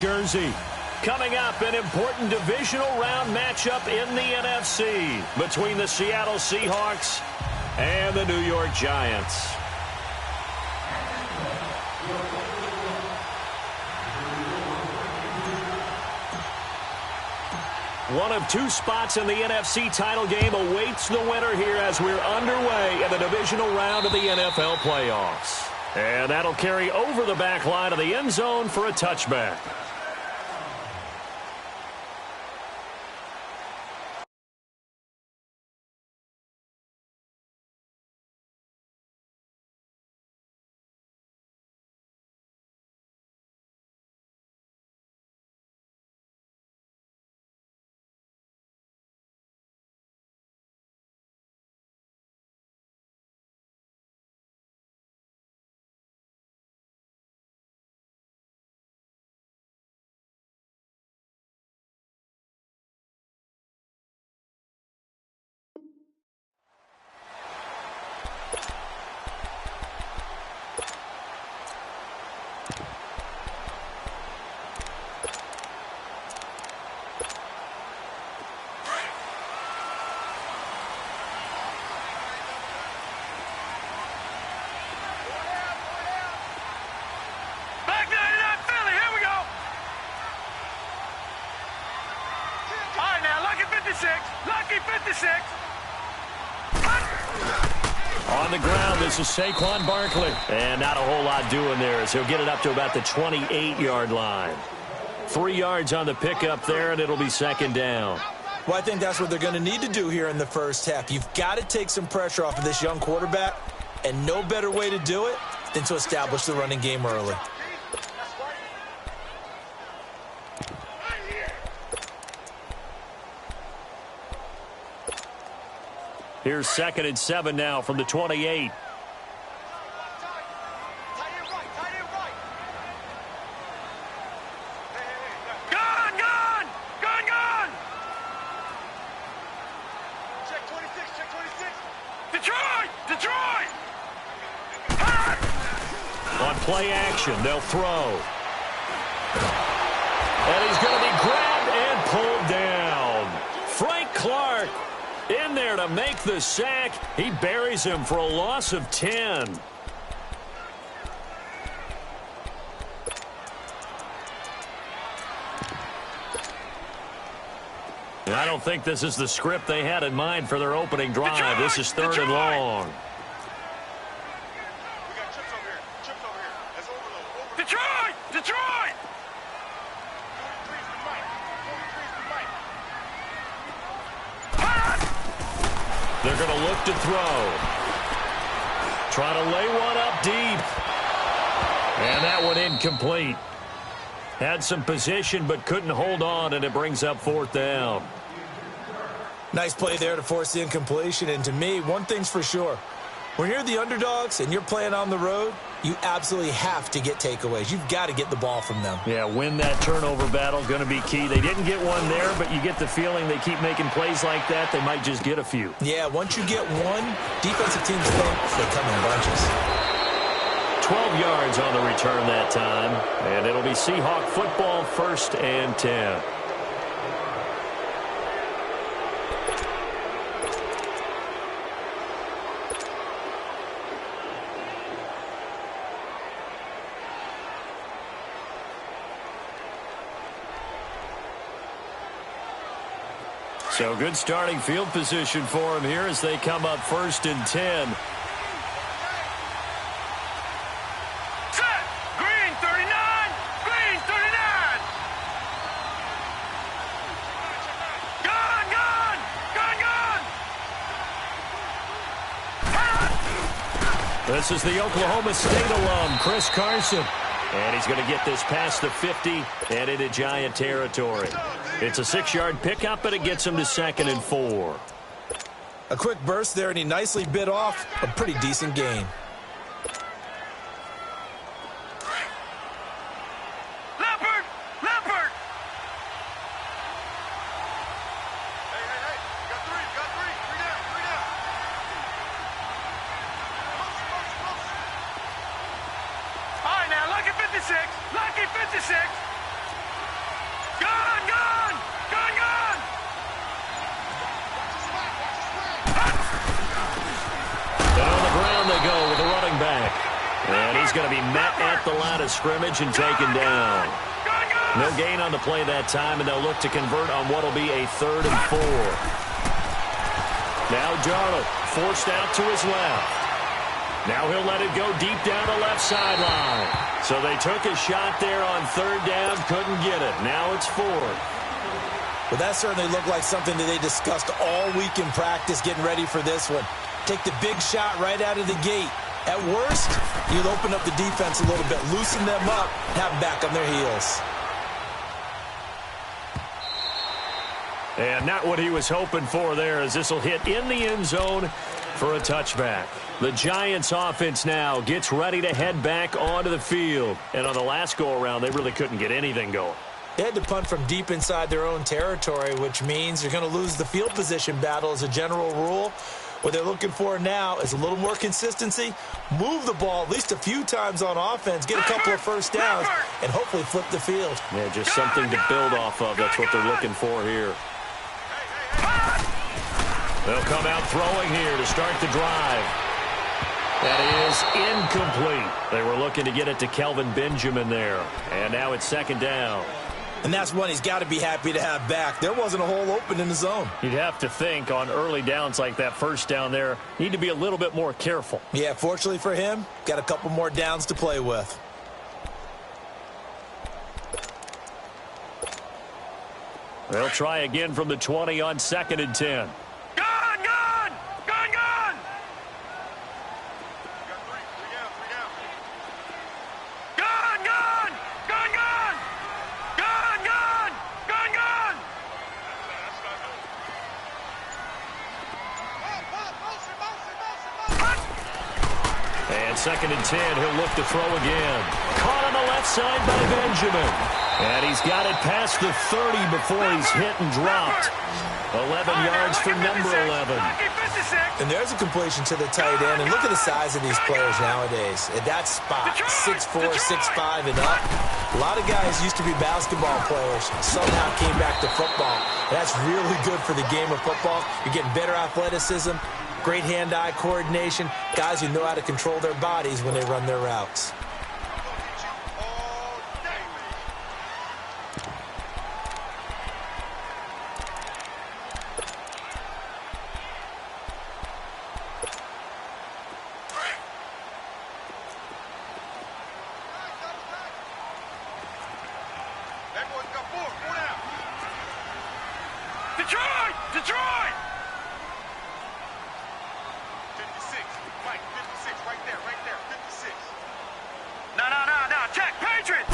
Jersey. Coming up, an important divisional round matchup in the NFC between the Seattle Seahawks and the New York Giants. One of two spots in the NFC title game awaits the winner here as we're underway in the divisional round of the NFL playoffs. And that'll carry over the back line of the end zone for a touchback. Lucky 56. On the ground, this is Saquon Barkley. And not a whole lot doing there as he'll get it up to about the 28-yard line. 3 yards on the pickup there, and it'll be second down. Well, I think that's what they're going to need to do here in the first half. You've got to take some pressure off of this young quarterback, and no better way to do it than to establish the running game early. Here's 2nd and 7 now from the 28. Gone! Check 26. Detroit! On play action, they'll throw. And he's going to be grabbed and pulled down. Frank Clark in there to make the sack. He buries him for a loss of 10. I don't think this is the script they had in mind for their opening drive. This is 3rd and long. We got chips over here. That's overload. Detroit! They're going to look to throw. Trying to lay one up deep. And that one incomplete. Had some position but couldn't hold on, and it brings up 4th down. Nice play there to force the incompletion. And to me, one thing's for sure. When you're the underdogs and you're playing on the road, you absolutely have to get takeaways. You've got to get the ball from them. Yeah, win that turnover battle, going to be key. They didn't get one there, but you get the feeling they keep making plays like that, they might just get a few. Yeah, once you get one, defensive teams think they come in bunches. 12 yards on the return that time, and it'll be Seahawk football, 1st and 10. So good starting field position for him here as they come up 1st and 10. Set! Green 39! Gone! This is the Oklahoma State alum, Chris Carson. And he's going to get this past the 50 and into Giant territory. It's a 6-yard pickup, but it gets him to 2nd and 4. A quick burst there, and he nicely bit off a pretty decent gain. Leopard! Hey. Got three. Three down. All right, now, lucky 56. he's going to be met at the line of scrimmage and taken down. No gain on the play that time, and they'll look to convert on what will be a 3rd and 4. Now Darnold forced out to his left. Now he'll let it go deep down the left sideline. So they took a shot there on 3rd down, couldn't get it. Now it's 4th. Well, that certainly looked like something that they discussed all week in practice, getting ready for this one. Take the big shot right out of the gate. At worst, you'll open up the defense a little bit, loosen them up, have them back on their heels. And not what he was hoping for there, as this will hit in the end zone for a touchback. The Giants offense now gets ready to head back onto the field. And on the last go-around, they really couldn't get anything going. They had to punt from deep inside their own territory, which means you're going to lose the field position battle as a general rule. What they're looking for now is a little more consistency, move the ball at least a few times on offense, get a couple of first downs, and hopefully flip the field. Yeah, just something to build off of. That's what they're looking for here. They'll come out throwing here to start the drive. That is incomplete. They were looking to get it to Kelvin Benjamin there. And now it's 2nd down. And that's one he's got to be happy to have back. There wasn't a hole open in the zone. You'd have to think on early downs like that first down there, need to be a little bit more careful. Yeah, fortunately for him, got a couple more downs to play with. They'll try again from the 20 on 2nd and 10. And 2nd and 10, he'll look to throw again. Caught on the left side by Benjamin. And he's got it past the 30 before he's hit and dropped. 11 yards for number 11. And there's a completion to the tight end. And look at the size of these players nowadays. At that spot, 6'4", 6'5", and up. A lot of guys used to be basketball players, somehow came back to football. That's really good for the game of football. You're getting better athleticism, great hand-eye coordination, guys who know how to control their bodies when they run their routes. Detroit! 56. Mike, 56. Right there. 56. No. Check. Patriots!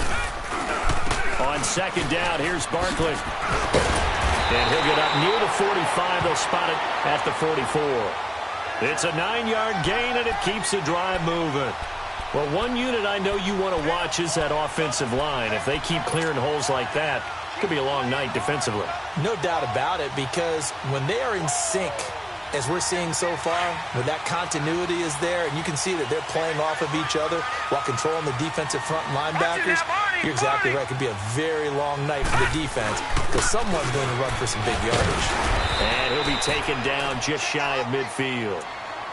On 2nd down, here's Barkley. And he'll get up near the 45. They'll spot it at the 44. It's a 9-yard gain, and it keeps the drive moving. Well, one unit I know you want to watch is that offensive line. If they keep clearing holes like that, it could be a long night defensively. No doubt about it, because when they are in sync, as we're seeing so far, when that continuity is there, and you can see that they're playing off of each other while controlling the defensive front linebackers, you're exactly right. It could be a very long night for the defense because someone's going to run for some big yardage. And he'll be taken down just shy of midfield.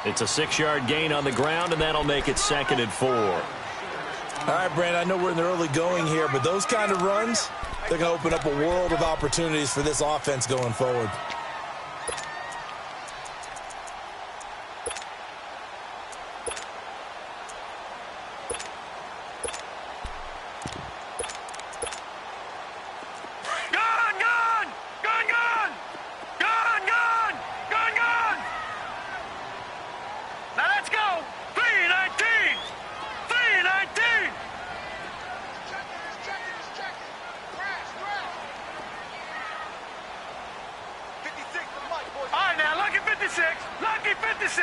It's a 6-yard gain on the ground, and that'll make it 2nd and 4. All right, Brand, I know we're in the early going here, but those kind of runs, they're going to open up a world of opportunities for this offense going forward. Lucky 56.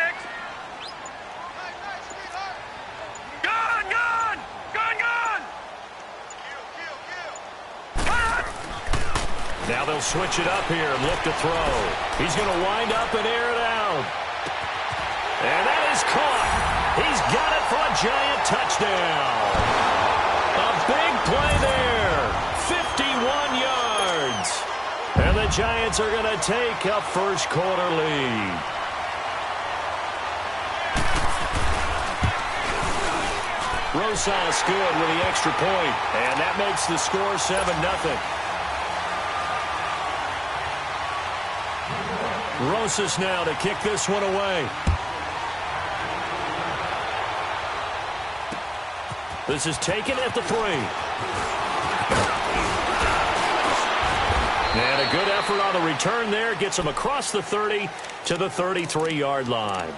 Gun. Now they'll switch it up here and look to throw. He's going to wind up and air it out. And that is caught. He's got it for a giant touchdown. A big play there. 51 yards. And the Giants are going to take a first-quarter lead. Rosas good with the extra point, and that makes the score 7-0. Rosas now to kick this one away. This is taken at the 3. And a good effort on the return there. Gets him across the 30 to the 33-yard line.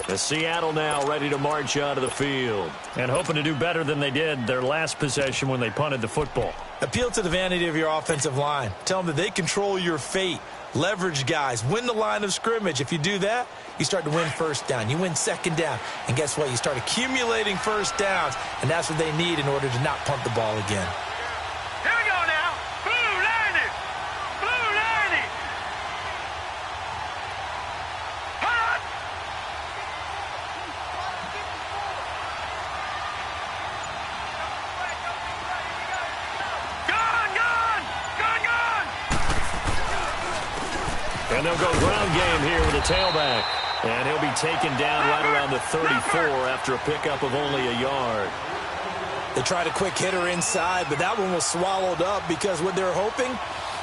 The Seattle now ready to march out of the field. And hoping to do better than they did their last possession when they punted the football. Appeal to the vanity of your offensive line. Tell them that they control your fate. Leverage guys. Win the line of scrimmage. If you do that, you start to win first down. You win second down. And guess what? You start accumulating first downs. And that's what they need in order to not punt the ball again. Here we go now. Blue lining. Blue lining. Hot. And they'll go ground game here with a tailback. And he'll be taken down right around the 34 after a pickup of only a yard. They tried a quick hitter inside, but that one was swallowed up because what they're hoping,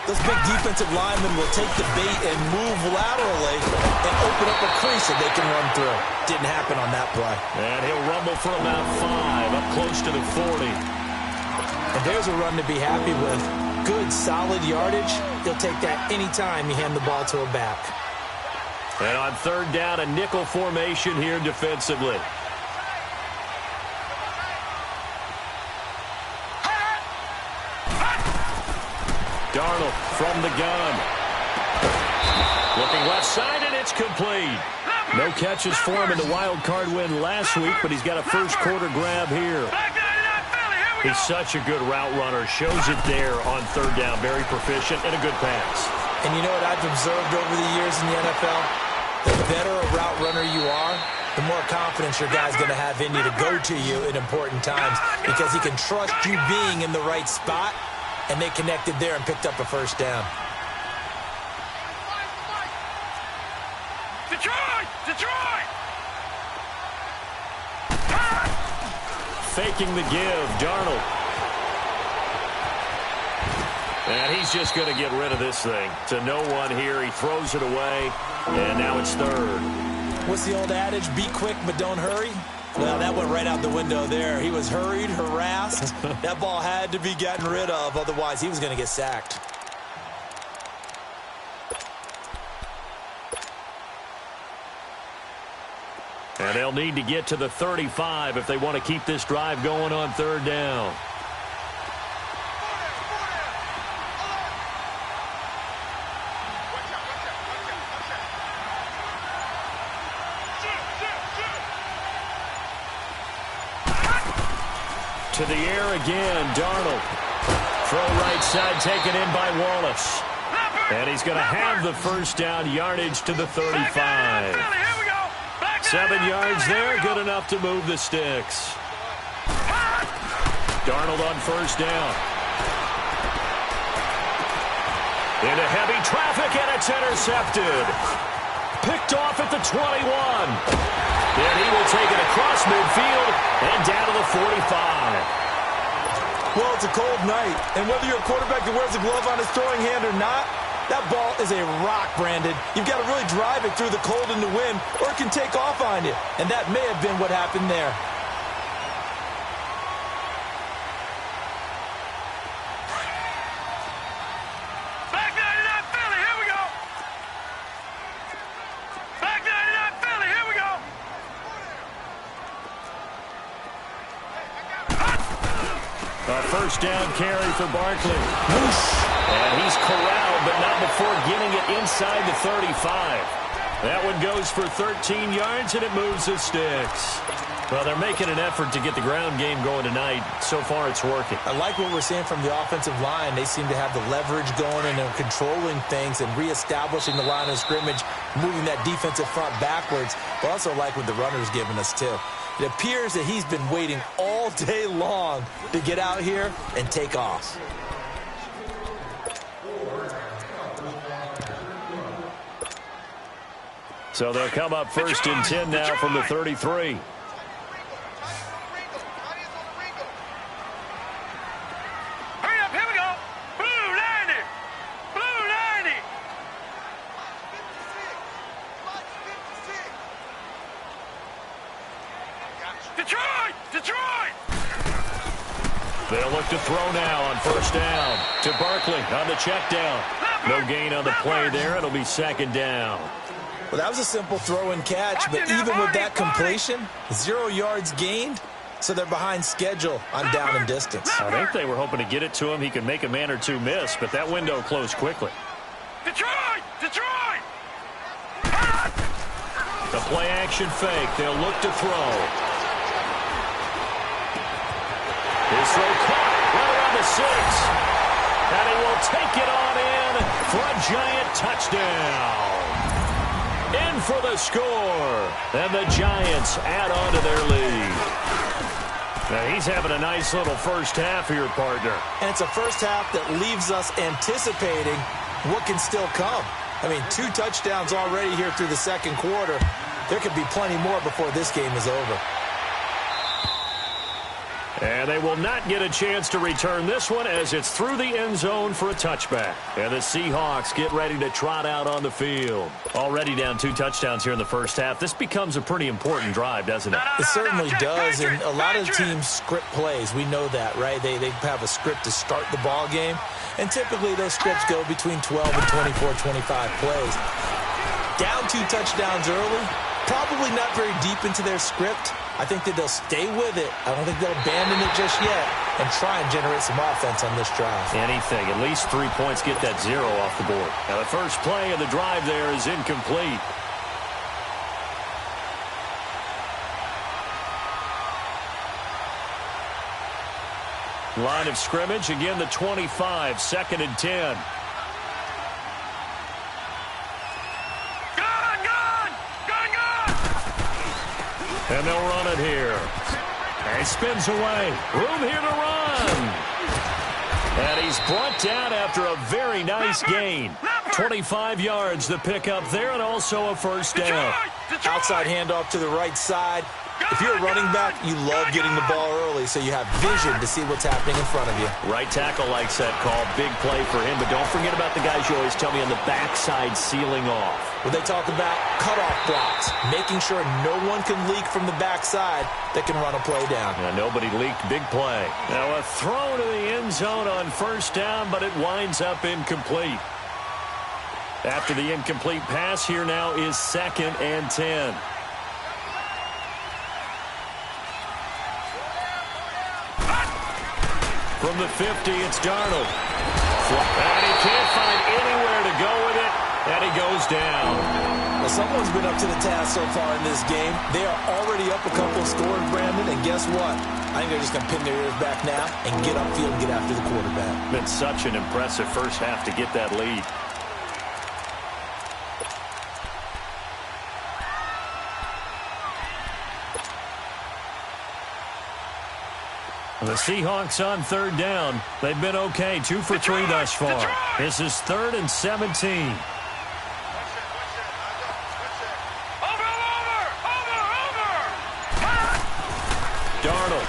those big defensive linemen will take the bait and move laterally and open up a crease that they can run through. Didn't happen on that play. And he'll rumble for about 5, up close to the 40. And there's a run to be happy with. Good, solid yardage. He'll take that anytime you hand the ball to a back. And on third down, a nickel formation here defensively. Darnold from the gun. Looking left side, and it's complete. No catches for him in the wild card win last week, but he's got a first quarter grab here. He's such a good route runner. Shows it there on third down. Very proficient and a good pass. And you know what I've observed over the years in the NFL? The better a route runner you are, the more confidence your guy's going to have in you to go to you in important times because he can trust you being in the right spot, and they connected there and picked up a first down. Detroit! Detroit! Faking the give, Darnold. And he's just going to get rid of this thing. To no one here. He throws it away, and now it's third. What's the old adage? Be quick, but don't hurry? Well, that went right out the window there. He was hurried, harassed. That ball had to be gotten rid of, otherwise he was going to get sacked. And they'll need to get to the 35 if they want to keep this drive going on third down. To the air again, Darnold. Throw right side taken in by Wallace. And he's going to have the first down yardage to the 35. 7 yards there, good enough to move the sticks. Darnold on first down. Into heavy traffic, and it's intercepted. Picked off at the 21. And he will take it across midfield and down to the 45. Well, it's a cold night, and whether you're a quarterback that wears a glove on his throwing hand or not, that ball is a rock, Brandon. You've got to really drive it through the cold and the wind, or it can take off on you. And that may have been what happened there. Back 99 Philly, here we go. Back 99 Philly, here we go. A first down carry for Barkley. And he's corralled, but not before getting it inside the 35. That one goes for 13 yards, and it moves the sticks. Well, they're making an effort to get the ground game going tonight. So far, it's working. I like what we're seeing from the offensive line. They seem to have the leverage going, and they're controlling things and reestablishing the line of scrimmage, moving that defensive front backwards. But I also like what the runner's giving us, too. It appears that he's been waiting all day long to get out here and take off. So they'll come up first and 10 now from the 33. to throw now on first down. To Barkley on the check down. No gain on the play there. It'll be second down. Well, that was a simple throw and catch, but even with that completion, 0 yards gained, so they're behind schedule on down and distance. I think they were hoping to get it to him. He could make a man or two miss, but that window closed quickly. Detroit! Detroit! The play action fake. They'll look to throw. His throw caught right around the 6. And he will take it on in for a Giant touchdown. In for the score. And the Giants add on to their lead. Now he's having a nice little first half here, partner. And it's a first half that leaves us anticipating what can still come. I mean, 2 touchdowns already here through the second quarter. There could be plenty more before this game is over. And they will not get a chance to return this one as it's through the end zone for a touchback. And the Seahawks get ready to trot out on the field. Already down 2 touchdowns here in the first half. This becomes a pretty important drive, doesn't it? It certainly does, and a lot of teams script plays. We know that, right? They have a script to start the ball game, and typically those scripts go between 12 and 24, 25 plays. Down 2 touchdowns early, probably not very deep into their script. I think that they'll stay with it. I don't think they'll abandon it just yet and try and generate some offense on this drive. Anything. At least 3 points, get that 0 off the board. Now the first play of the drive there is incomplete. Line of scrimmage, again the 25, 2nd and 10. And they'll run it here. And he spins away. Room here to run. And he's brought down after a very nice gain. 25 yards to pick up there and also a first down. Outside handoff to the right side. If you're a running back, you love getting the ball early so you have vision to see what's happening in front of you. Right tackle likes that call. Big play for him. But don't forget about the guys you always tell me on the backside sealing off. When they talk about cutoff blocks, making sure no one can leak from the backside that can run a play down. Yeah, nobody leaked. Big play. Now a throw to the end zone on first down, but it winds up incomplete. After the incomplete pass, here now is 2nd and 10. From the 50, it's Darnold. And he can't find anywhere to go with it, and he goes down. Well, someone's been up to the task so far in this game. They are already up a couple of scores, Brandon, and guess what? I think they're just going to pin their ears back now and get upfield and get after the quarterback. Been such an impressive first half to get that lead. The Seahawks on 3rd down. They've been okay. 2 for 3 thus far. This is 3rd and 17. Darnold.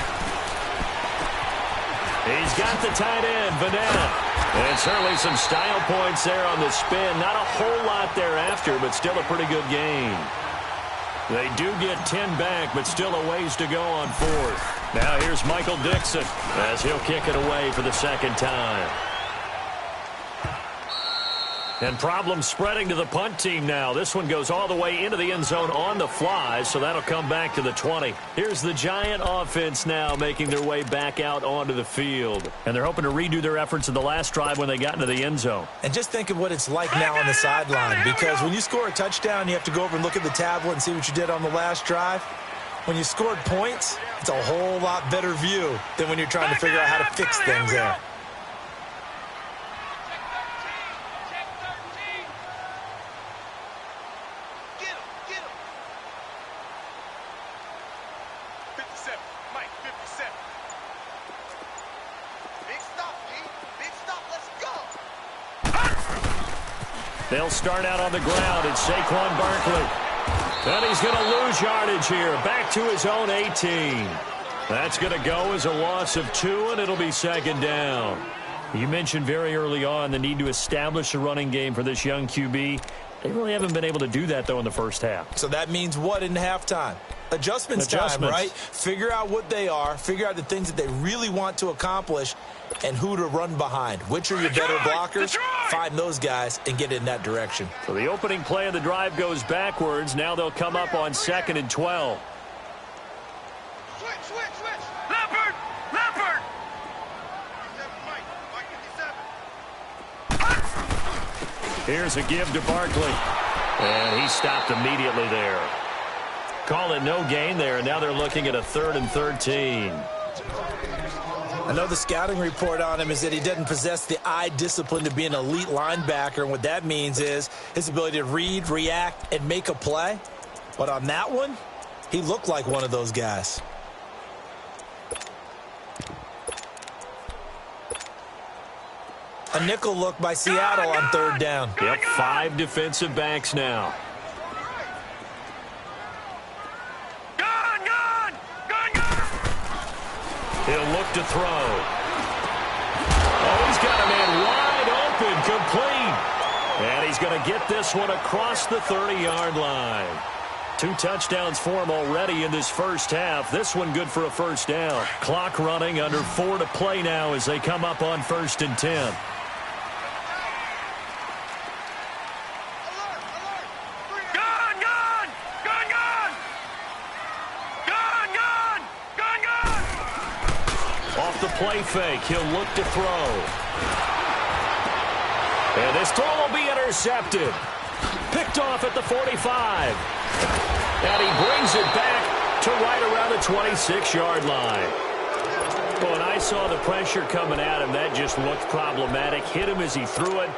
He's got the tight end, Vanetta. And certainly some style points there on the spin. Not a whole lot thereafter, but still a pretty good game. They do get 10 back, but still a ways to go on 4th. Now here's Michael Dixon as he'll kick it away for the 2nd time. And problems spreading to the punt team now. This one goes all the way into the end zone on the fly, so that'll come back to the 20. Here's the Giant offense now making their way back out onto the field. And they're hoping to redo their efforts in the last drive when they got into the end zone. And just think of what it's like now on the sideline, because when you score a touchdown, you have to go over and look at the tablet and see what you did on the last drive. When you scored points, it's a whole lot better view than when you're trying to figure out how to fix things there. They'll start out on the ground. It's Saquon Barkley. And he's going to lose yardage here. Back to his own 18. That's going to go as a loss of 2, and it'll be 2nd down. You mentioned very early on the need to establish a running game for this young QB. They really haven't been able to do that, though, in the first half. So that means what in halftime? Adjustments time, right? Figure out what they are, figure out the things that they really want to accomplish, and who to run behind. Which are your better blockers? Find those guys and get in that direction. So the opening play of the drive goes backwards. Now they'll come up on 2nd and 12. Switch. Leopard! Here's a give to Barkley. And he stopped immediately there. Call it no gain there, and now they're looking at a 3rd and 13. I know the scouting report on him is that he doesn't possess the eye discipline to be an elite linebacker, and what that means is his ability to read, react, and make a play. But on that one, he looked like one of those guys. A nickel look by Seattle on 3rd down. Yep, 5 defensive backs now. He'll look to throw. Oh, he's got a man wide open, complete. And he's going to get this one across the 30-yard line. 2 touchdowns for him already in this first half. This one good for a first down. Clock running, under 4 to play now as they come up on 1st and 10. Off the play fake, he'll look to throw. And this throw will be intercepted. Picked off at the 45. And he brings it back to right around the 26-yard line. When I saw the pressure coming at him, that just looked problematic. Hit him as he threw it,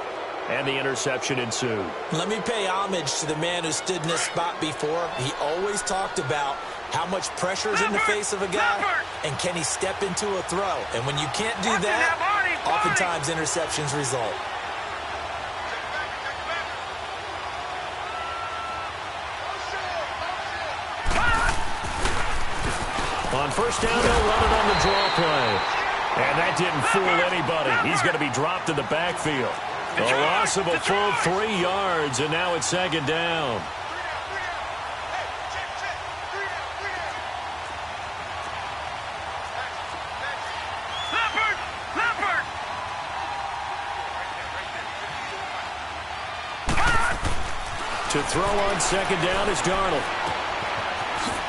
and the interception ensued. Let me pay homage to the man who stood in this spot before. He always talked about how much pressure is in the face of a guy, and can he step into a throw. And when you can't do that, oftentimes interceptions result. On 1st down, they'll run it on the draw play. And that didn't fool anybody. He's going to be dropped in the backfield. A loss of a full 3 yards, and now it's 2nd down. To throw on 2nd down is Darnold.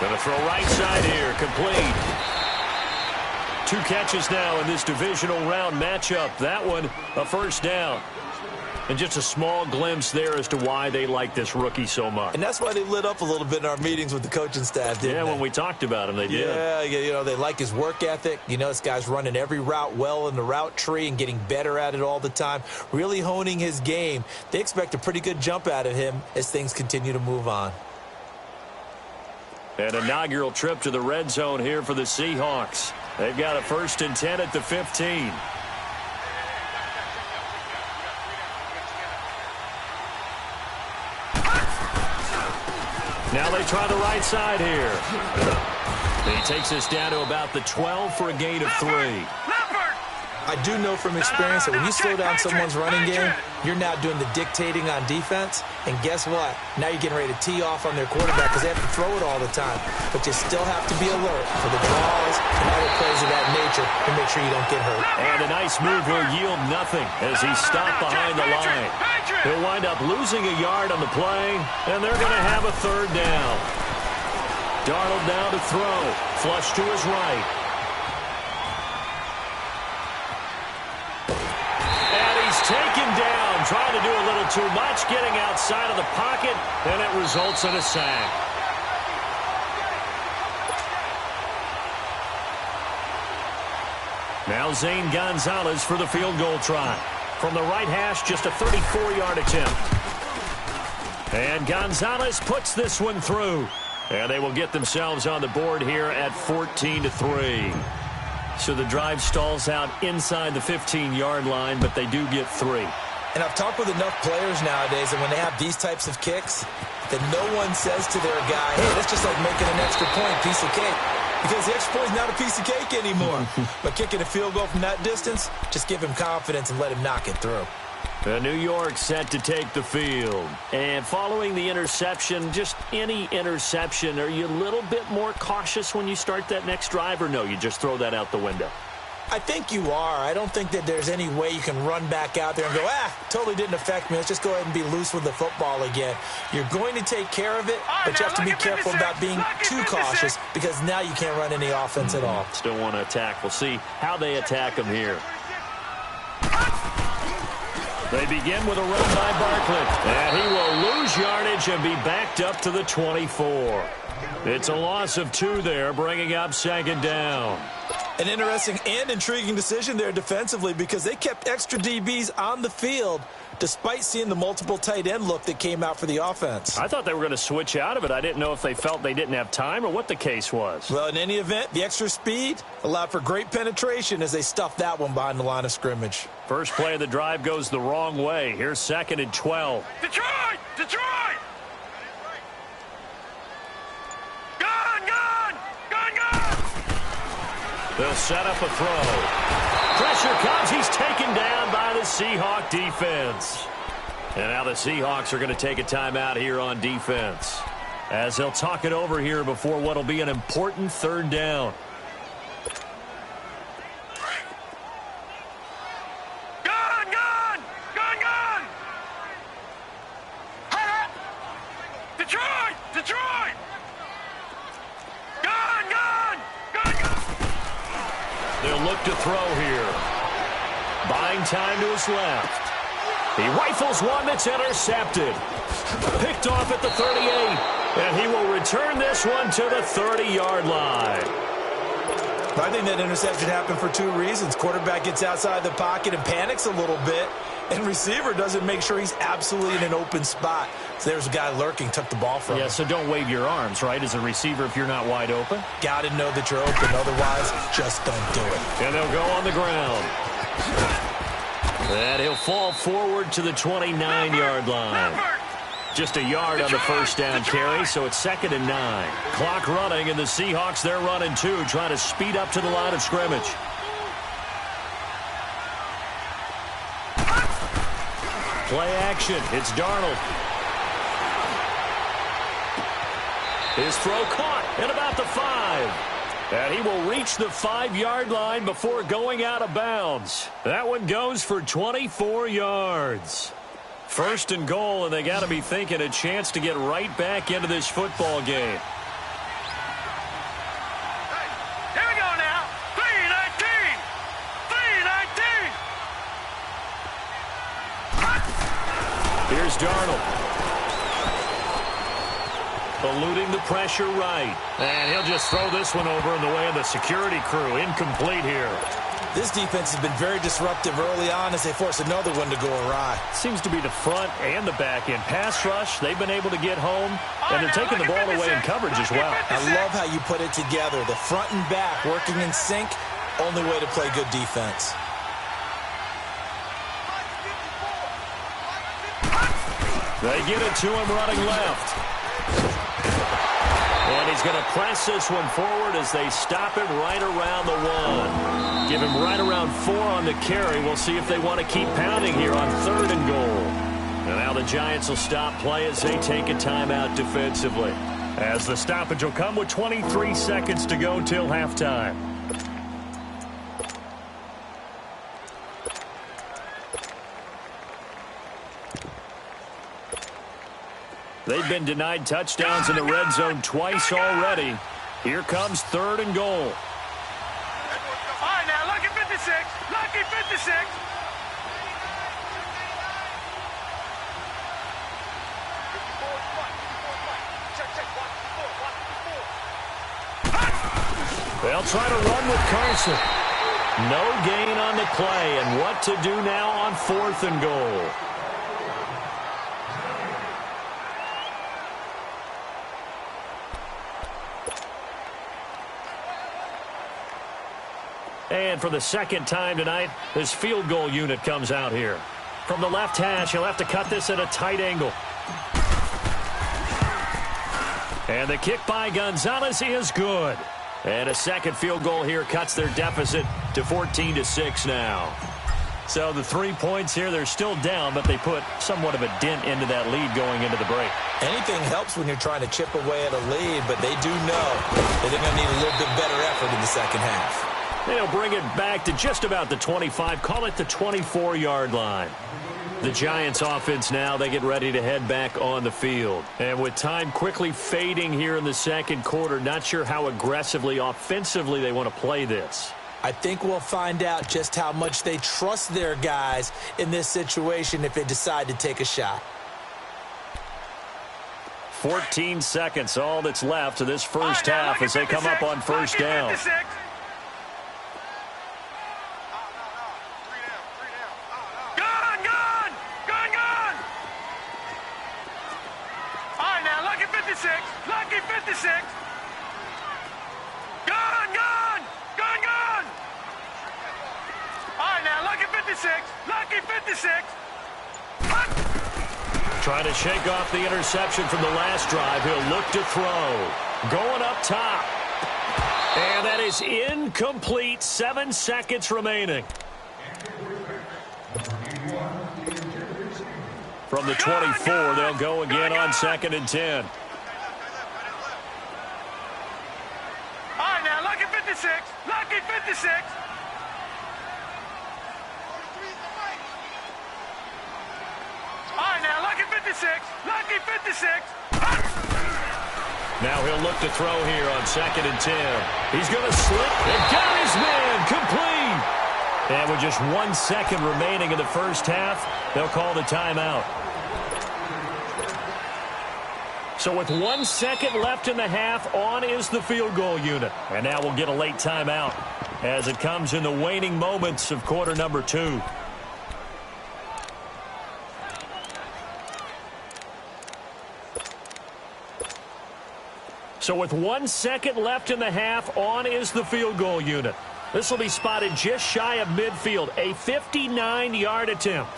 Going to throw right side here, complete. 2 catches now in this divisional round matchup. That one, a first down. And just a small glimpse there as to why they like this rookie so much. And that's why they lit up a little bit in our meetings with the coaching staff, didn't they? Yeah, when we talked about him, they did. Yeah, you know, they like his work ethic. You know, this guy's running every route well in the route tree and getting better at it all the time, really honing his game. They expect a pretty good jump out of him as things continue to move on. An inaugural trip to the red zone here for the Seahawks. They've got a 1st and 10 at the 15. Now they try the right side here. He takes us down to about the 12 for a gain of 3. I do know from experience that when you slow down someone's running game, you're now doing the dictating on defense. And guess what? Now you're getting ready to tee off on their quarterback because they have to throw it all the time. But you still have to be alert for the draws and other plays of that nature to make sure you don't get hurt. And a nice move will yield nothing as he's stopped behind the line. He'll wind up losing a yard on the play, and they're going to have a 3rd down. Darnold now to throw. Flush to his right. Taken down, trying to do a little too much, getting outside of the pocket, and it results in a sack. Now Zane Gonzalez for the field goal try. From the right hash, just a 34-yard attempt. And Gonzalez puts this one through. And they will get themselves on the board here at 14-3. So the drive stalls out inside the 15-yard line, but they do get 3. And I've talked with enough players nowadays, and when they have these types of kicks, that no one says to their guy, hey, that's just like making an extra point, piece of cake. Because the extra point is not a piece of cake anymore. But kicking a field goal from that distance, just give him confidence and let him knock it through. New York set to take the field. And following the interception, just any interception, are you a little bit more cautious when you start that next drive, or no, you just throw that out the window? I think you are. I don't think that there's any way you can run back out there and go, totally didn't affect me. Let's just go ahead and be loose with the football again. You're going to take care of it, but you have to be careful about being too cautious because now you can't run any offense at all. Still want to attack. We'll see how they attack them here. They begin with a run by Barkley. And he will lose yardage and be backed up to the 24. It's a loss of 2 there, bringing up second down. An interesting and intriguing decision there defensively because they kept extra DBs on the field despite seeing the multiple tight end look that came out for the offense. I thought they were going to switch out of it. I didn't know if they felt they didn't have time or what the case was. Well, in any event, the extra speed allowed for great penetration as they stuffed that one behind the line of scrimmage. First play of the drive goes the wrong way. Here's 2nd and 12. Detroit! Detroit! They'll set up a throw. Pressure comes. He's taken down by the Seahawk defense. And now the Seahawks are going to take a timeout here on defense as they'll talk it over here before what will be an important 3rd down. Detroit! Detroit! They'll look to throw here. Buying time to his left. He rifles one that's intercepted. Picked off at the 38. And he will return this one to the 30-yard line. I think that interception happened for 2 reasons. Quarterback gets outside the pocket and panics a little bit. And receiver doesn't make sure he's absolutely in an open spot. So there's a guy lurking, took the ball from him. Yeah, so don't wave your arms, right, as a receiver if you're not wide open. Got to know that you're open. Otherwise, just don't do it. And they'll go on the ground. And he'll fall forward to the 29-yard line. Just a yard on the first down carry, so it's 2nd and 9. Clock running, and the Seahawks, they're running 2, trying to speed up to the line of scrimmage. Play action. It's Darnold. His throw caught at about the 5. And he will reach the 5-yard line before going out of bounds. That one goes for 24 yards. 1st and goal, and they got to be thinking a chance to get right back into this football game. Here we go now. 3-19. 3-19. Here's Darnold. Eluding the pressure right. And he'll just throw this one over in the way of the security crew. Incomplete here. This defense has been very disruptive early on as they force another one to go awry. Seems to be the front and the back end. Pass rush, they've been able to get home, and they're taking the ball away in coverage as well. I love how you put it together. The front and back working in sync, only way to play good defense. They get it to him running left. And he's going to press this one forward as they stop him right around the 1. Give him right around 4 on the carry. We'll see if they want to keep pounding here on 3rd and goal. And now the Giants will stop play as they take a timeout defensively. As the stoppage will come with 23 seconds to go till halftime. They've been denied touchdowns in the red zone twice already. Here comes 3rd and goal. All right, now, lucky 56. Lucky 56. They'll try to run with Carson. No gain on the play, and what to do now on 4th and goal. And for the 2nd time tonight, this field goal unit comes out here. From the left hash, he'll have to cut this at a tight angle. And the kick by Gonzalez is good. And a 2nd field goal here cuts their deficit to 14-6 now. So the 3 points here, they're still down, but they put somewhat of a dent into that lead going into the break. Anything helps when you're trying to chip away at a lead, but they do know that they're going to need a little bit better effort in the second half. They'll bring it back to just about the 25, call it the 24-yard line. The Giants offense now, they get ready to head back on the field. And with time quickly fading here in the second quarter, not sure how aggressively, offensively they want to play this. I think we'll find out just how much they trust their guys in this situation if they decide to take a shot. 14 seconds, all that's left of this first half as they come up on first down. Lucky 56. Gone. All right, now, lucky 56. Lucky 56. Trying to shake off the interception from the last drive. He'll look to throw. Going up top. And that is incomplete. 7 seconds remaining. From the 24, they'll go again on 2nd and 10. All right, now, lucky 56. Lucky 56. All right, now, lucky 56. Lucky 56. Now he'll look to throw here on 2nd and 10. He's going to slip and got his man complete. And with just 1 second remaining in the first half, they'll call the timeout. So with 1 second left in the half, on is the field goal unit. And now we'll get a late timeout as it comes in the waning moments of quarter number 2. So with 1 second left in the half, on is the field goal unit. This will be spotted just shy of midfield, a 59-yard attempt.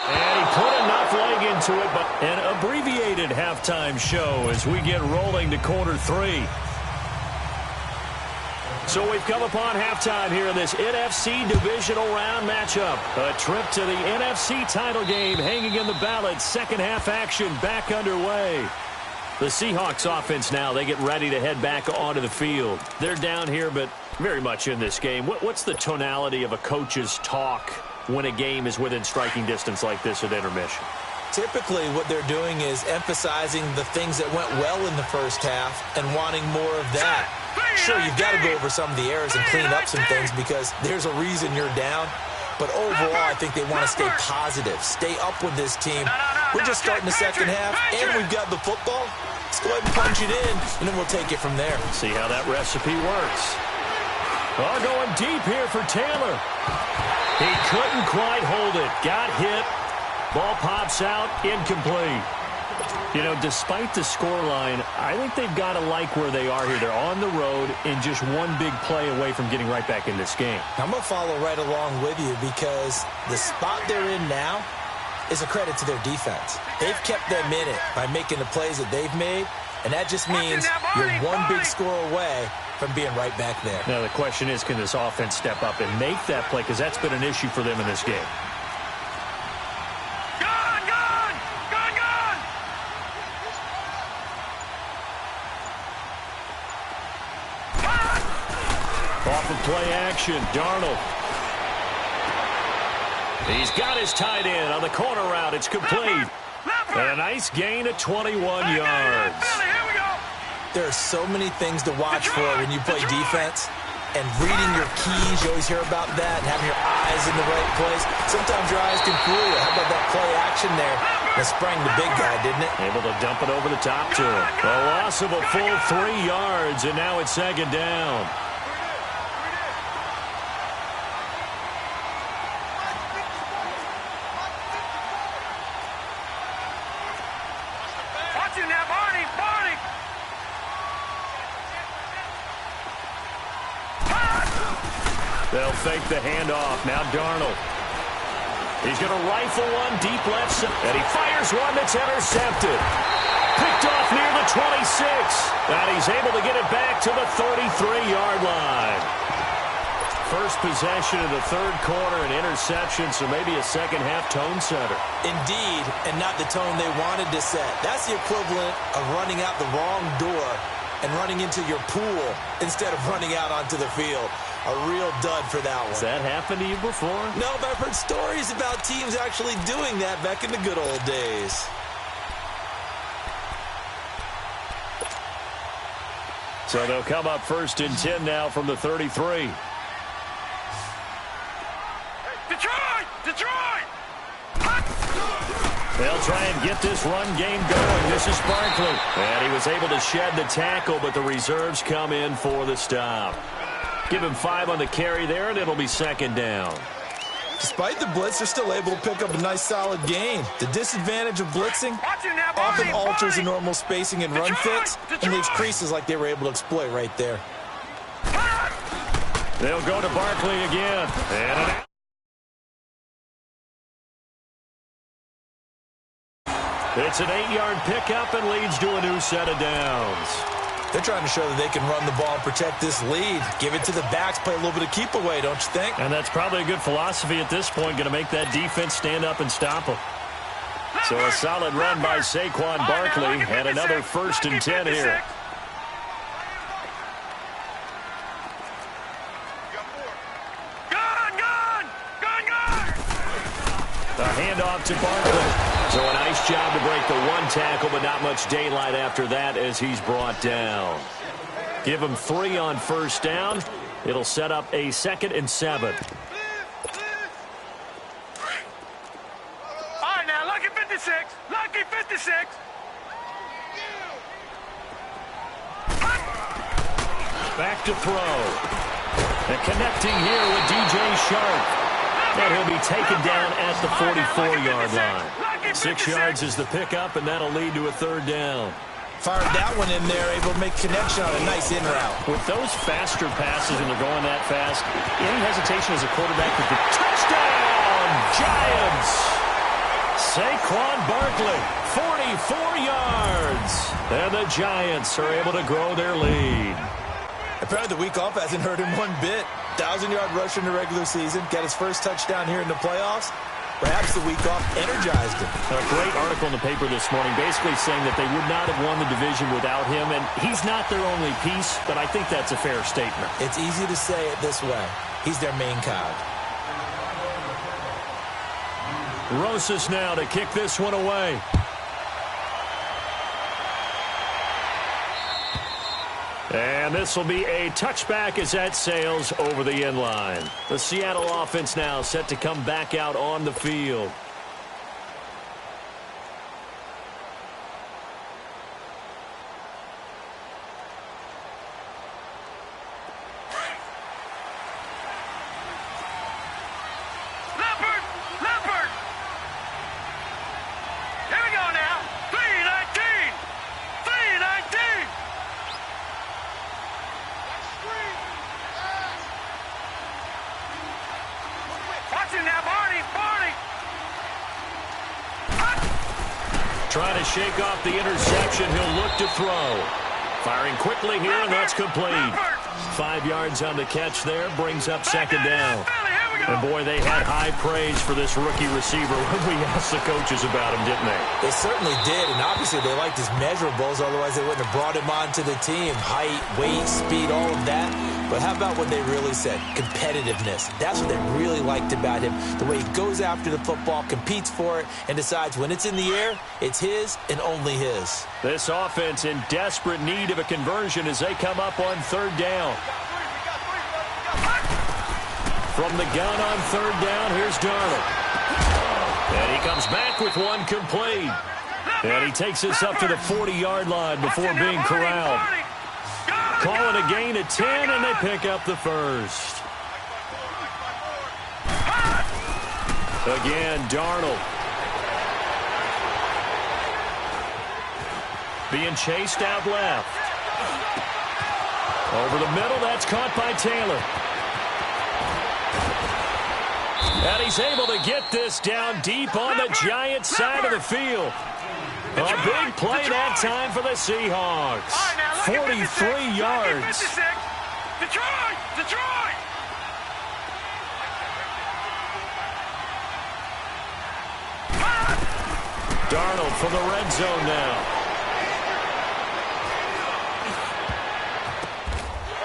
And he put enough leg into it, but an abbreviated halftime show as we get rolling to quarter 3. So we've come upon halftime here in this NFC divisional round matchup. A trip to the NFC title game hanging in the balance. Second half action back underway. The Seahawks offense now, they get ready to head back onto the field. They're down here, but very much in this game. What's the tonality of a coach's talk when a game is within striking distance like this at intermission? Typically, what they're doing is emphasizing the things that went well in the first half and wanting more of that. Sure, you've got to go over some of the errors and clean up some things because there's a reason you're down. But overall, I think they want to stay positive, stay up with this team. We're just starting the second half, and we've got the football. Let's go ahead and punch it in, and then we'll take it from there. See how that recipe works. Oh, going deep here for Taylor. He couldn't quite hold it. Got hit. Ball pops out, incomplete. You know, despite the scoreline, I think they've got to like where they are here. They're on the road and just one big play away from getting right back in this game. I'm going to follow right along with you because the spot they're in now is a credit to their defense. They've kept them in it by making the plays that they've made, and that just means you're one big score away from being right back there. Now, the question is, can this offense step up and make that play? Because that's been an issue for them in this game. Off of play action, Darnold. He's got his tight end on the corner route. It's complete. And a nice gain of 21 yards. There are so many things to watch for when you play defense. And reading your keys, you always hear about that, and having your eyes in the right place. Sometimes your eyes can fool you. How about that play action there? That sprang the big guy, didn't it? Able to dump it over the top to him. A loss of a full 3 yards, and now it's second down. They'll fake the handoff. Now Darnold. He's going to rifle one deep left side. And he fires one that's intercepted. Picked off near the 26. And he's able to get it back to the 33-yard line. First possession of the third quarter, an interception, so maybe a second-half tone setter. Indeed, and not the tone they wanted to set. That's the equivalent of running out the wrong door and running into your pool instead of running out onto the field. A real dud for that one. Has that happened to you before? No, but I've heard stories about teams actually doing that back in the good old days. So they'll come up 1st and 10 now from the 33. Detroit! Detroit! They'll try and get this run game going. This is Barkley. And he was able to shed the tackle, but the reserves come in for the stop. Give him 5 on the carry there, and it'll be 2nd down. Despite the blitz, they're still able to pick up a nice, solid gain. The disadvantage of blitzing often alters the normal spacing and run fits and leaves creases like they were able to exploit right there. They'll go to Barkley again. And it's an 8-yard pickup and leads to a new set of downs. They're trying to show that they can run the ball and protect this lead. Give it to the backs, play a little bit of keep away, don't you think? And that's probably a good philosophy at this point, going to make that defense stand up and stop them. So a solid run by Saquon Barkley and another 1st and 10 here. A handoff to Barkley. So a nice job to break the one tackle, but not much daylight after that as he's brought down. Give him 3 on 1st down. It'll set up a 2nd and 7. All right, now, lucky 56. Lucky 56. Back to throw. And connecting here with DJ Sharp. And he'll be taken down at the 44-yard line. 6 yards is the pickup, and that'll lead to a 3rd down. Fired that one in there, able to make connection on a nice in route. With those faster passes and they're going that fast, any hesitation as a quarterback could be touchdown, Giants! Saquon Barkley, 44 yards. And the Giants are able to grow their lead. Apparently the week off hasn't hurt him one bit. 1,000-yard rush in the regular season. Got his first touchdown here in the playoffs. Perhaps the week off energized him. A great article in the paper this morning basically saying that they would not have won the division without him. And he's not their only piece, but I think that's a fair statement. It's easy to say it this way. He's their main cog. Rosas now to kick this one away. And this will be a touchback as that sails over the end line. The Seattle offense now set to come back out on the field. Trying to shake off the interception. He'll look to throw. Firing quickly here, and that's complete. 5 yards on the catch there. Brings up 2nd down. And, boy, they had high praise for this rookie receiver when we asked the coaches about him, didn't they? They certainly did, and obviously they liked his measurables. Otherwise, they wouldn't have brought him onto the team. Height, weight, speed, all of that. But how about what they really said? Competitiveness. That's what they really liked about him. The way he goes after the football, competes for it, and decides when it's in the air, it's his and only his. This offense in desperate need of a conversion as they come up on 3rd down. From the gun on 3rd down, here's Darnold. And he comes back with one complete. And he takes us up to the 40-yard line before being corralled. Calling a gain of 10, and they pick up the first. Again, Darnold. Being chased out left. Over the middle, that's caught by Taylor. And he's able to get this down deep on the Giants side of the field. A big play that time for the Seahawks. 43 yards. Detroit! Detroit! Darnold from the red zone now.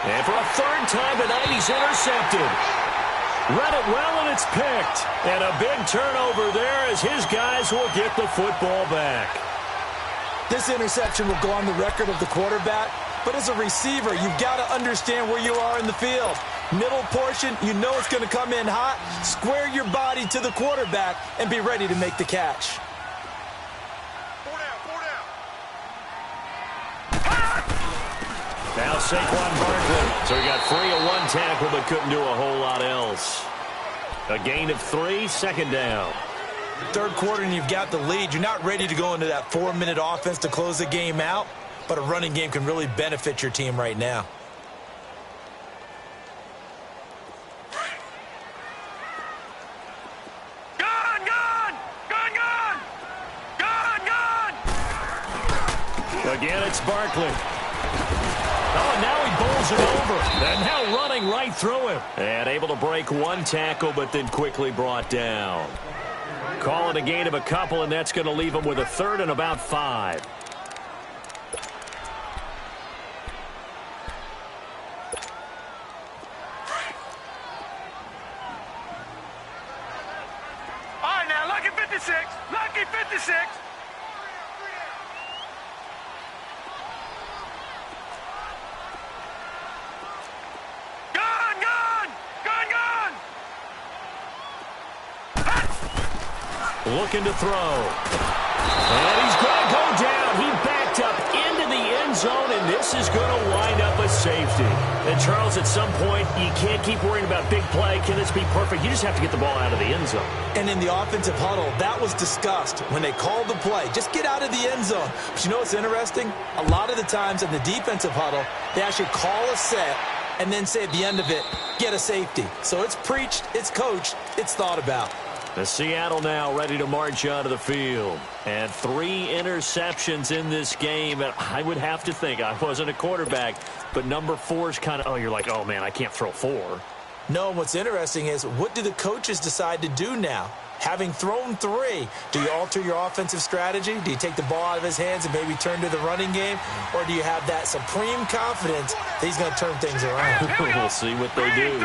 And for a third time tonight, he's intercepted. Read it well, and it's picked. And a big turnover there as his guys will get the football back. This interception will go on the record of the quarterback, but as a receiver, you've got to understand where you are in the field. Middle portion, you know it's going to come in hot. Square your body to the quarterback and be ready to make the catch. Now Saquon Barkley. So he got free of one tackle but couldn't do a whole lot else. A gain of 3, second down. Third quarter and you've got the lead. You're not ready to go into that 4-minute offense to close the game out, but a running game can really benefit your team right now. Gone! Gone! Gone! Gone! Gone! Gone! Again, it's Barkley. Oh, and now he bowls it over. And now running right through him. And able to break one tackle, but then quickly brought down. Call it a gain of a couple, and that's going to leave him with a third and about 5. All right, now, lucky 56. Lucky 56. Gone! Gone! Gone! Gone! Looking to throw. And he's going to go down. He backed up into the end zone, and this is going to wind up a safety. And, Charles, at some point, you can't keep worrying about big play. Can this be perfect? You just have to get the ball out of the end zone. And in the offensive huddle, that was discussed when they called the play. Just get out of the end zone. But you know what's interesting? A lot of the times in the defensive huddle, they actually call a set and then say at the end of it, get a safety. So it's preached, it's coached, it's thought about. The Seattle now ready to march onto the field. And 3 interceptions in this game. And I would have to think, I wasn't a quarterback, but number 4 is kind of, you're like, oh, man, I can't throw 4. No, what's interesting is what do the coaches decide to do now? Having thrown 3, do you alter your offensive strategy? Do you take the ball out of his hands and maybe turn to the running game? Or do you have that supreme confidence that he's going to turn things around? We'll see what they do.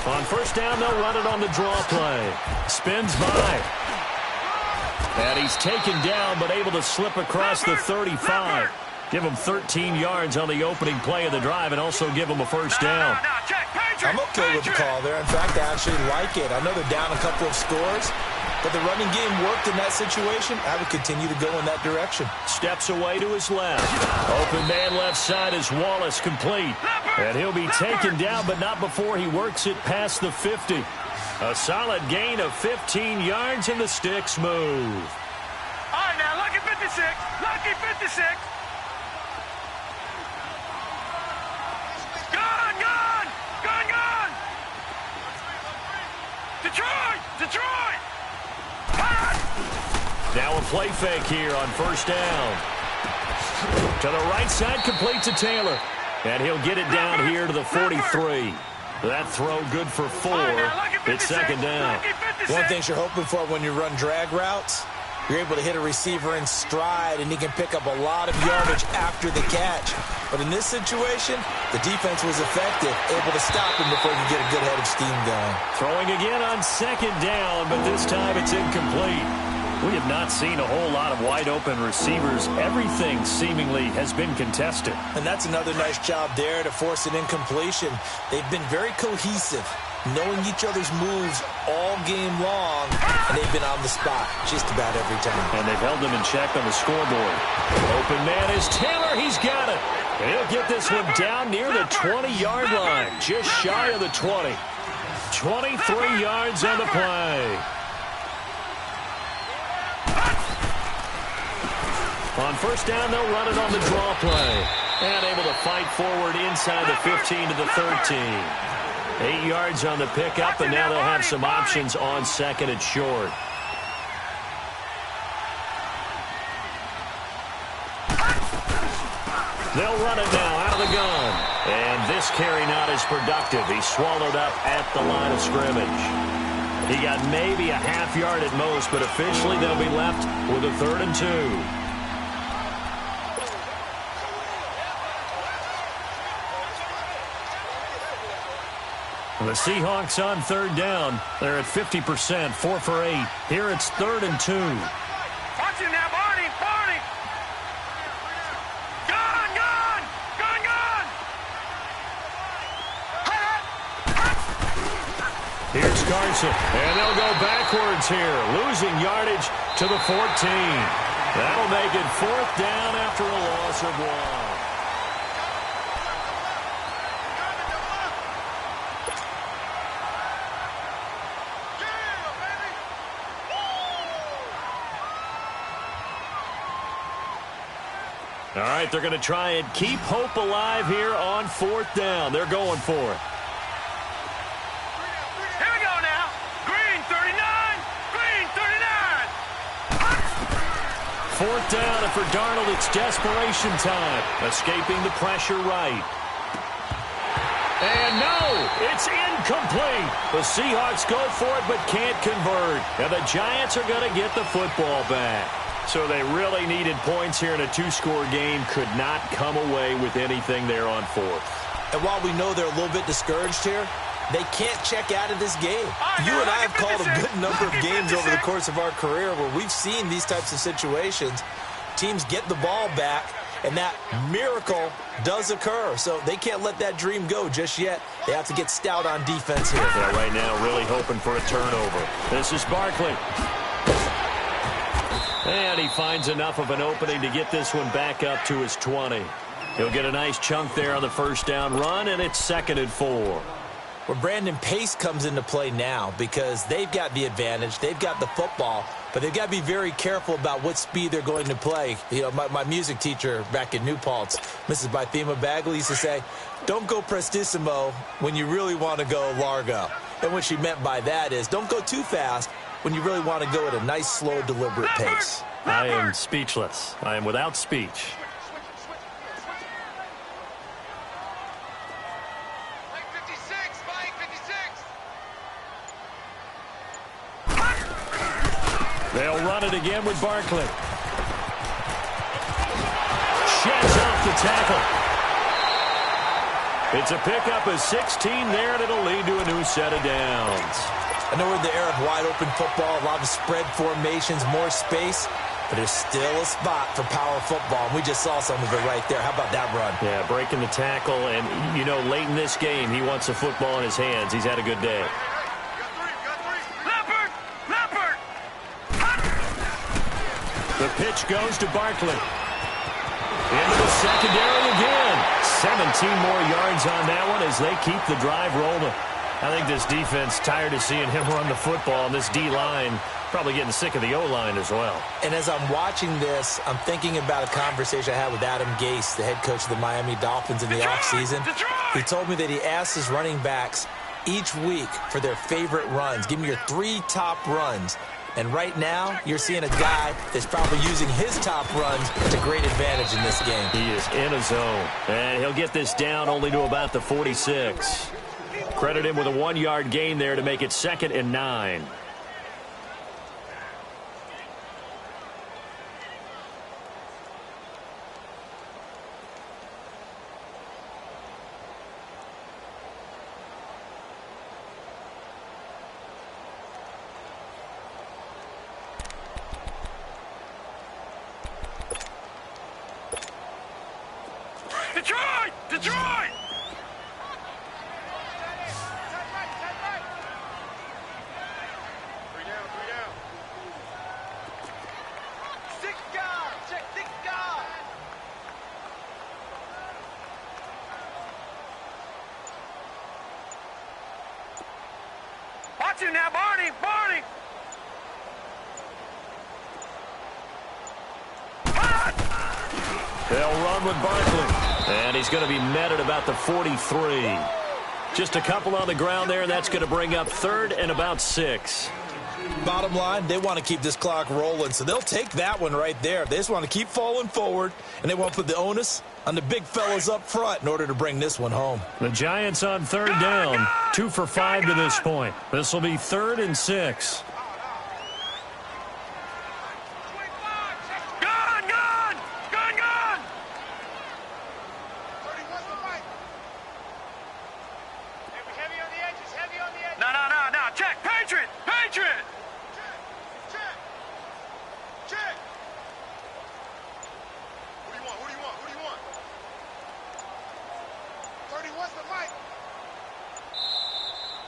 On first down, they'll run it on the draw play. Spins by. And he's taken down, but able to slip across the 35. Give him 13 yards on the opening play of the drive and also give him a first down. I'm okay with the call there. In fact, I actually like it. I know they're down a couple of scores, but the running game worked in that situation. I would continue to go in that direction. Steps away to his left. Open man left side is Wallace, complete. And he'll be taken down, but not before he works it past the 50. A solid gain of 15 yards, and the sticks move. All right, now, lucky 56. Lucky 56. Gone! Gone! Gone! Gone! Detroit! Detroit! Now a play fake here on first down. To the right side, complete to Taylor. And he'll get it down here to the 43. That throw good for 4. It's second down. One thing you're hoping for when you run drag routes, you're able to hit a receiver in stride, and he can pick up a lot of yardage after the catch. But in this situation, the defense was effective, able to stop him before he could get a good head of steam going. Throwing again on second down, but this time it's incomplete. We have not seen a whole lot of wide-open receivers. Everything seemingly has been contested. And that's another nice job there to force an incompletion. They've been very cohesive, knowing each other's moves all game long, and they've been on the spot just about every time. And they've held them in check on the scoreboard. Open man is Taylor. He's got it. And he'll get this one down near the 20-yard line, just shy of the 20. 23 yards on the play. On first down, they'll run it on the draw play. And able to fight forward inside the 15 to the 13. 8 yards on the pickup, and now they'll have some options on second and short. They'll run it now out of the gun. And this carry not as productive. He's swallowed up at the line of scrimmage. He got maybe a half yard at most, but officially they'll be left with a 3rd and 2. The Seahawks on 3rd down. They're at 50%, 4 for 8. Here it's 3rd and 2. Watch him now, Barney! Barney! Gone! Gone! Gone! Gone! Here's Carson, and they'll go backwards here, losing yardage to the 14. That'll make it 4th down after a loss of 1. All right, they're going to try and keep hope alive here on 4th down. They're going for it. Here we go now. Green 39. Green 39. 4th down, and for Darnold, it's desperation time. Escaping the pressure right. And no, it's incomplete. The Seahawks go for it but can't convert. And the Giants are going to get the football back. So they really needed points here in a 2-score game. Could not come away with anything there on 4th. And while we know they're a little bit discouraged here, they can't check out of this game. You and I have called a good number of games over the course of our career where we've seen these types of situations. Teams get the ball back, and that miracle does occur. So they can't let that dream go just yet. They have to get stout on defense here. Yeah, right now really hoping for a turnover. This is Barkley. And he finds enough of an opening to get this one back up to his 20. He'll get a nice chunk there on the 1st down run, and it's 2nd and 4. Well, Brandon, pace comes into play now because they've got the advantage. They've got the football, but they've got to be very careful about what speed they're going to play. You know, my music teacher back in New Paltz, Mrs. Bythema Bagley, used to say, don't go prestissimo when you really want to go largo. And what she meant by that is don't go too fast when you really want to go at a nice, slow, deliberate pace. I am speechless. I am without speech. They'll run it again with Barkley. Sheds off the tackle. It's a pickup of 16 there, and it'll lead to a new set of downs. I know we're in the era of wide-open football, a lot of spread formations, more space, but there's still a spot for power football, and we just saw some of it right there. How about that run? Yeah, breaking the tackle, and, you know, late in this game, he wants the football in his hands. He's had a good day. The pitch goes to Barkley. Into the secondary again. 17 more yards on that one as they keep the drive rolling. I think this defense tired of seeing him run the football, and this D-line probably getting sick of the O-line as well. And as I'm watching this, I'm thinking about a conversation I had with Adam Gase, the head coach of the Miami Dolphins in the offseason. He told me that he asked his running backs each week for their favorite runs. Give me your 3 top runs. And right now, you're seeing a guy that's probably using his top runs to great advantage in this game. He is in a zone. And he'll get this down only to about the 46. Credit him with a 1-yard gain there to make it 2nd and 9. Detroit! Detroit! Watch him now, Barney! Barney! They'll run with Barkley. And he's going to be met at about the 43. Just a couple on the ground there, and that's going to bring up 3rd and about 6. Bottom line, they want to keep this clock rolling, so they'll take that one right there. They just want to keep falling forward, and they want to put the onus on the big fellas up front in order to bring this one home. The Giants on 3rd down, 2 for 5 to this point. This will be 3rd and 6.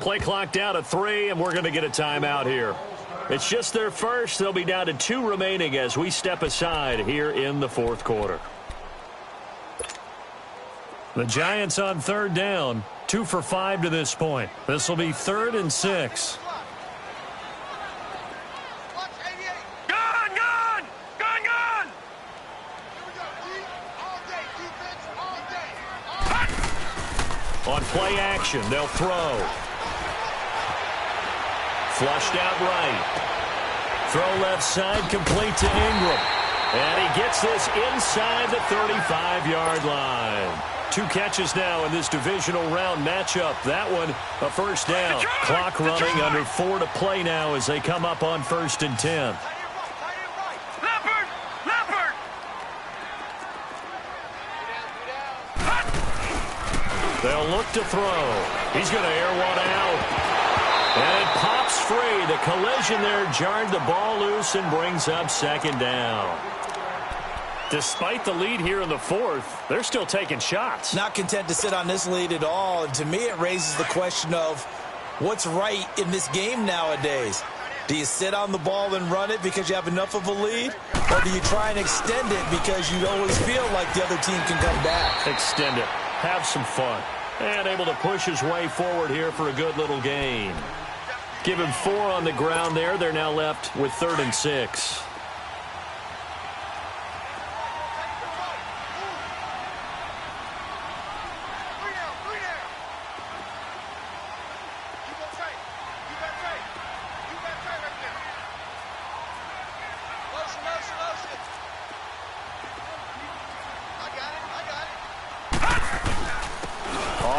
Play clock down to 3, and we're going to get a timeout here. It's just their first. They'll be down to 2 remaining as we step aside here in the 4th quarter. The Giants on 3rd down, 2 for 5 to this point. This will be 3rd and 6. On play action, they'll throw. Flushed out right. Throw left side, complete to Ingram. And he gets this inside the 35-yard line. 2 catches now in this divisional round matchup. That one, a first down. Clock running under 4 to play now as they come up on 1st and 10. They'll look to throw. He's going to air one out. And it pops free. The collision there jarred the ball loose and brings up 2nd down. Despite the lead here in the 4th, they're still taking shots. Not content to sit on this lead at all. And to me, it raises the question of what's right in this game nowadays. Do you sit on the ball and run it because you have enough of a lead? Or do you try and extend it because you always feel like the other team can come back? Extend it. Have some fun. And able to push his way forward here for a good little gain. Give him 4 on the ground there. They're now left with 3rd and 6.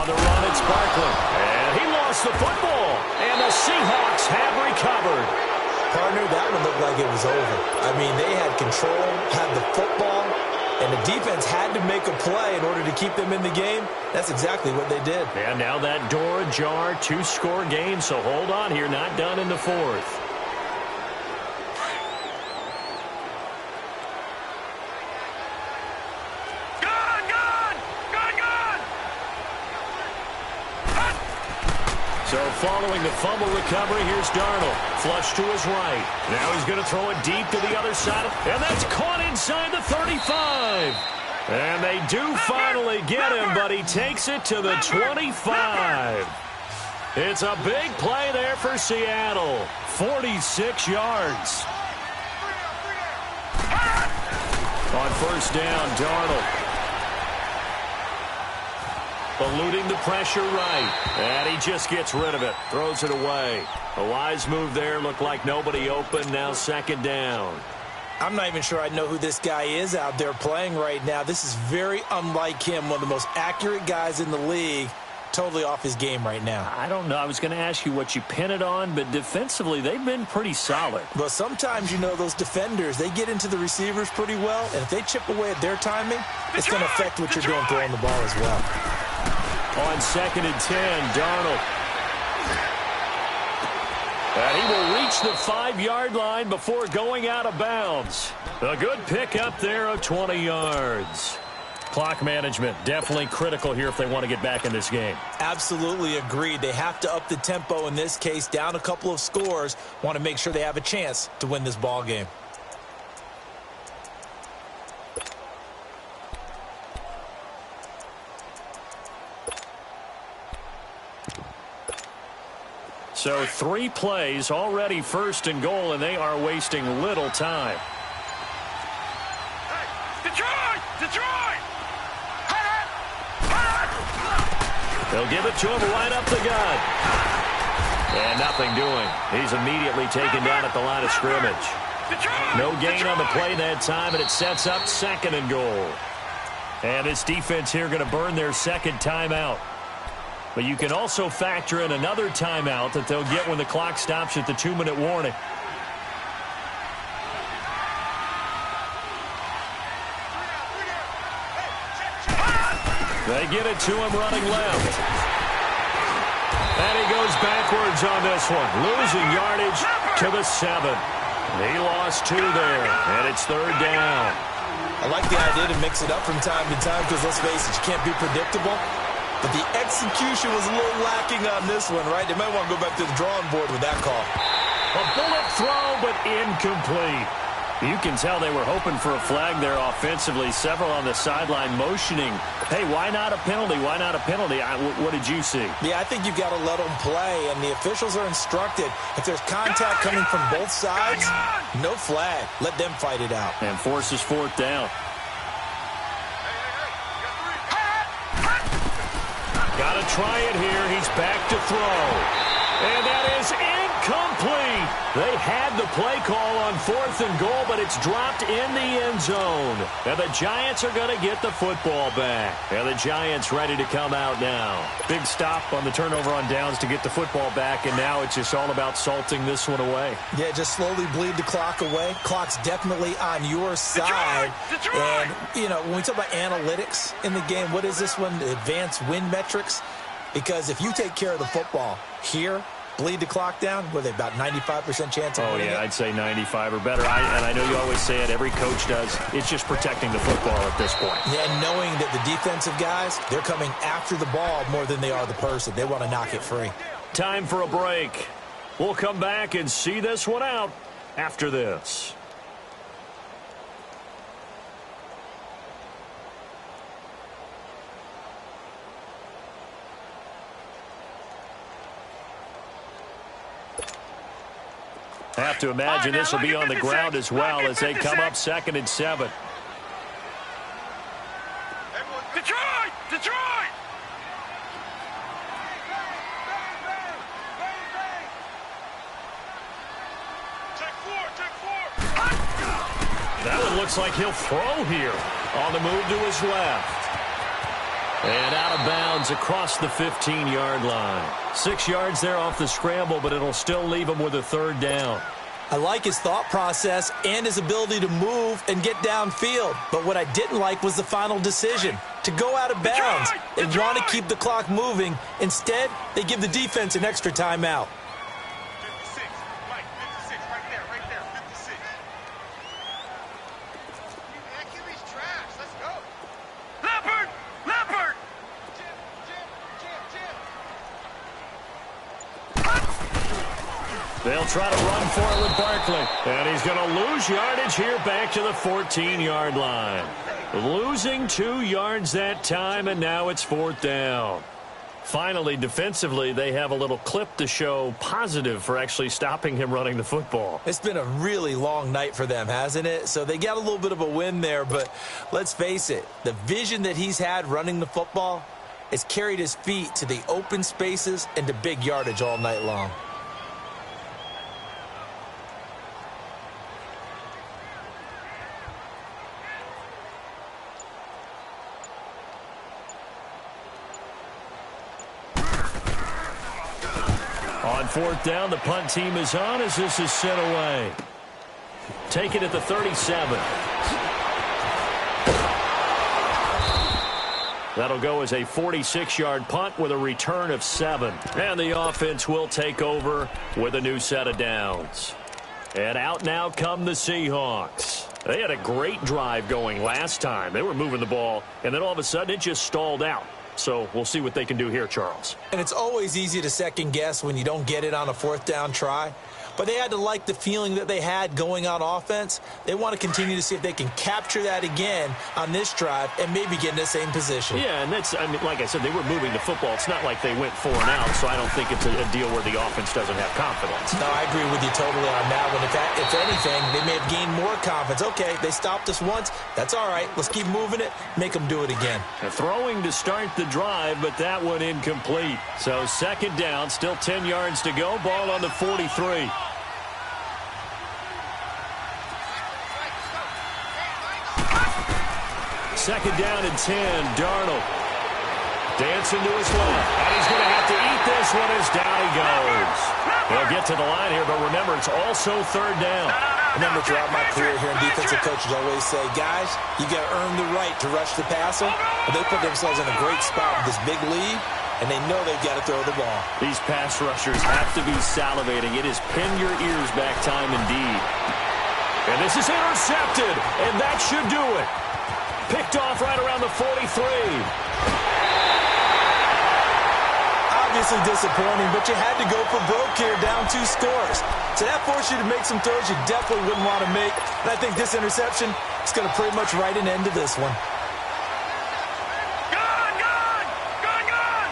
On the run, it's Barkley. And he lost the football. And the Seahawks have recovered. Partner, that one looked like it was over. I mean, they had control, had the football, and the defense had to make a play in order to keep them in the game. That's exactly what they did. And now that door ajar, 2-score game, so hold on here, not done in the 4th. So following the fumble recovery, here's Darnold. Flush to his right. Now he's going to throw it deep to the other side. And that's caught inside the 35. And they do finally get him, but he takes it to the 25. It's a big play there for Seattle. 46 yards. On 1st down, Darnold. Eluding the pressure right. And he just gets rid of it. Throws it away. A wise move there. Looked like nobody open. Now 2nd down. I'm not even sure I know who this guy is out there playing right now. This is very unlike him. One of the most accurate guys in the league. Totally off his game right now. I don't know. I was going to ask you what you pin it on, but defensively, they've been pretty solid. Well, sometimes, you know, those defenders, they get into the receivers pretty well. And if they chip away at their timing, it's going to affect what you're doing throwing the ball as well. On 2nd and 10, Darnold. And he will reach the 5-yard line before going out of bounds. A good pickup there of 20 yards. Clock management definitely critical here if they want to get back in this game. Absolutely agreed. They have to up the tempo in this case, down a couple of scores. Want to make sure they have a chance to win this ball game. So 3 plays, already 1st and goal, and they are wasting little time. Detroit! Detroit! They'll give it to him right up the gut. And nothing doing. He's immediately taken down at the line of scrimmage. No gain on the play that time, and it sets up 2nd and goal. And this defense here going to burn their second timeout. But you can also factor in another timeout that they'll get when the clock stops at the 2-minute warning. They get it to him running left. And he goes backwards on this one, losing yardage to the 7. He lost 2 there, and it's 3rd down. I like the idea to mix it up from time to time because, let's face it, you can't be predictable. But the execution was a little lacking on this one, right? They might want to go back to the drawing board with that call. A bullet throw, but incomplete. You can tell they were hoping for a flag there offensively. Several on the sideline motioning. Hey, why not a penalty? Why not a penalty? What did you see? Yeah, I think you've got to let them play, and the officials are instructed. If there's contact coming from both sides, no flag. Let them fight it out. And forces 4th down. Got to try it here. He's back to throw. And that is incomplete. They had the play call on 4th and goal, but it's dropped in the end zone. And the Giants are going to get the football back. And the Giants ready to come out now. Big stop on the turnover on downs to get the football back, and now it's just all about salting this one away. Yeah, just slowly bleed the clock away. Clock's definitely on your side. And, you know, when we talk about analytics in the game, what is this one? Advanced win metrics? Because if you take care of the football here, bleed the clock down, what are they, about 95% chance of winning it? I'd say 95 or better. And I know you always say it, every coach does. It's just protecting the football at this point. Yeah, and knowing that the defensive guys, they're coming after the ball more than they are the person. They want to knock it free. Time for a break. We'll come back and see this one out after this. Have to imagine this will be on the ground as well as they come up 2nd and 7. Detroit! Detroit! Check 4! That one looks like he'll throw here on the move to his left. And out of bounds across the 15-yard line. 6 yards there off the scramble, but it'll still leave him with a 3rd down. I like his thought process and his ability to move and get downfield. But what I didn't like was the final decision, to go out of bounds. They want to keep the clock moving. Instead, they give the defense an extra timeout. 56, Mike, 56, right there, 56. Man, QB's trash, let's go. Leopard! Leopard! They'll try to run for it with Barkley. And he's going to lose yardage here back to the 14-yard line. Losing 2 yards that time, and now it's 4th down. Finally, defensively, they have a little clip to show positive for actually stopping him running the football. It's been a really long night for them, hasn't it? So they got a little bit of a win there, but let's face it, the vision that he's had running the football has carried his feet to the open spaces and to big yardage all night long. On 4th down, the punt team is on as this is sent away. Take it at the 37. That'll go as a 46-yard punt with a return of 7. And the offense will take over with a new set of downs. And out now come the Seahawks. They had a great drive going last time. They were moving the ball, and then all of a sudden it just stalled out. So we'll see what they can do here, Charles. And it's always easy to second guess when you don't get it on a 4th down try. but they had to like the feeling that they had going on offense. They want to continue to see if they can capture that again on this drive and maybe get in the same position. Yeah, and that's, I mean, like I said, they were moving the football. It's not like they went 4 and out, so I don't think it's a deal where the offense doesn't have confidence. No, I agree with you totally on that one. If anything, they may have gained more confidence. Okay, they stopped us once. That's all right. Let's keep moving it, make them do it again. Throwing to start the drive, but that one incomplete. So second down, still 10 yards to go. Ball on the 43. Second down and 10. Darnold dancing to his left. And he's going to have to eat this one as down he goes. They'll get to the line here, but remember, it's also third down. Remember, throughout my career here, defensive coaches always say, guys, you got to earn the right to rush the passer. And they put themselves in a great spot with this big lead, and they know they've got to throw the ball. These pass rushers have to be salivating. It is pin your ears back time indeed. And this is intercepted, and that should do it. Picked off right around the 43. Obviously disappointing, but you had to go for broke here, down 2 scores. So that forced you to make some throws you definitely wouldn't want to make. And I think this interception is going to pretty much write an end to this one. Gone, gone, gone, gone.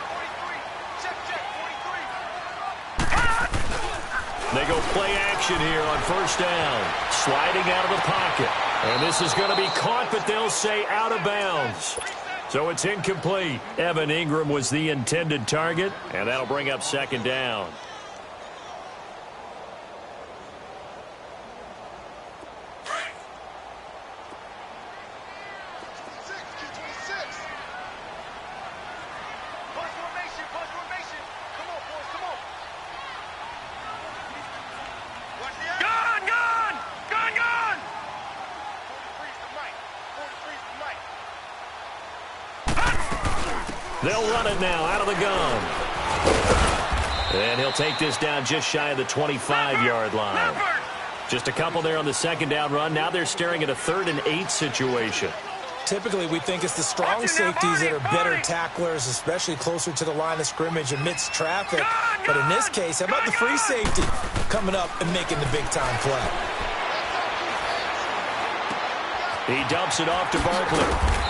43. Check, 43. They go play action here on first down. Sliding out of the pocket. And this is going to be caught, but they'll say out of bounds. So it's incomplete. Evan Ingram was the intended target, and that'll bring up second down. Gone, gone, gone, gone. They'll run it now out of the gun. And he'll take this down just shy of the 25-yard line. Just a couple there on the second down run. Now they're staring at a 3rd and 8 situation. Typically, we think it's the strong safeties that are better tacklers, especially closer to the line of scrimmage amidst traffic. But in this case, how about the free safety coming up and making the big-time play? He dumps it off to Barkley.